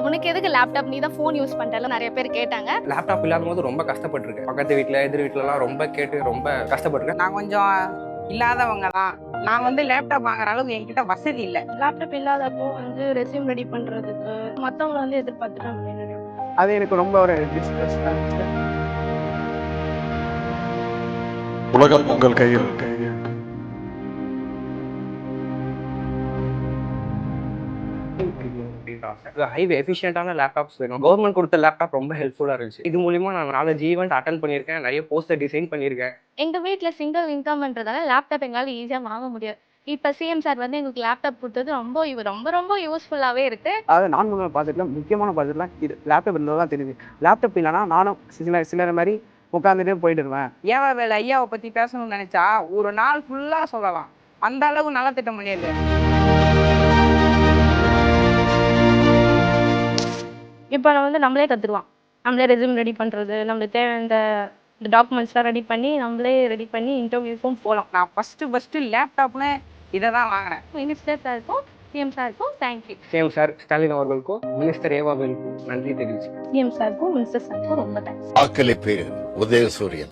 உனக்கு எதுக்கு லேப்டாப், நீ தான் ஃபோன் யூஸ் பண்றல நிறைய பேர் கேட்டாங்க. லேப்டாப் இல்லாத போது ரொம்ப கஷ்டப்பட்டிருக்கேன். பக்கத்து வீட்டில் எதிர் வீட்டிலலாம் ரொம்ப கேட்டு ரொம்ப கஷ்டப்பட்டிருக்கேன். நான் கொஞ்சம் இல்லாதவங்க தான். நான் லேப்டாப் வாங்குற அளவுக்கு என்கிட்ட வசதி இல்லை. லேப்டாப் இல்லாதப்போ ரெஸ்யூம் ரெடி பண்றதுக்கு மற்றவங்க எதிர்பார்த்துட்டாங்க. அது எனக்கு ரொம்ப ஒரு டிஸ்ட்ரெஸ்ஸாக இருந்துச்சு. உலகம் உங்கள் கையில். ஹைவே எஃபிஷியன்டான லேப்டாப்ஸ் வேணும். கவர்மெண்ட் கொடுத்த லேப்டாப் ரொம்ப ஹெல்ப்ஃபுல்லாக இருந்துச்சு. இது மூலிமா நான் 4 ஈவெண்ட் அட்டன் பண்ணியிருக்கேன். நிறைய போஸ்டர் டிசைன் பண்ணியிருக்கேன். எங்க வீட்ல சிங்கிள் இன்கம்ன்றதால லேப்டாப் எங்களால ஈஸியா வாங்க முடியாது. இப்ப சிஎம் சார் எங்களுக்கு லேப்டாப் கொடுத்தது ரொம்ப ரொம்ப யூஸ்ஃபுல்லாவே இருக்கு. அதாவது நான் பார்த்துட்டுல முக்கியமான பார்த்துட்டுலாம் இது லேப்டாப் இருந்தால் தான் தெரியுது. லேப்டாப் இல்லைனா நானும் சிலர் மாதிரி உட்காந்துட்டு போயிட்டுருவேன். ஏவாவேல் ஐயாவை பற்றி பேசணும்னு நினச்சா ஒரு நாள் ஃபுல்லாக சொல்லலாம். அந்த அளவுக்கு நல்ல திட்டம் பண்ணியது. இப்போ நம்மளே கற்றுக்கலாம். நம்மளே ரெஸ்யூம் ரெடி பண்ணுறது, நம்மளுக்கு தேவை இந்த டாக்குமெண்ட்ஸ்லாம் ரெடி பண்ணி நம்மளே ரெடி பண்ணி இன்டர்வியூக்கும் போகலாம். நான் ஃபஸ்ட்டு லேப்டாப்னு இதை தான் வாங்கினேன். மினிஸ்டர் சாருக்கும் சிஎம் சாருக்கும் தேங்க்யூ. சிஎம் சார் ஸ்டாலின் அவர்களுக்கும் மினிஸ்டர் ஏவாவேலுக்கும் நன்றி தெரிவிச்சு. சிஎம் சாருக்கும் மினிஸ்டர் சாருக்கும் ரொம்ப தேங்க்ஸ். வாக்களிப்பேன் உதயசூரியன்.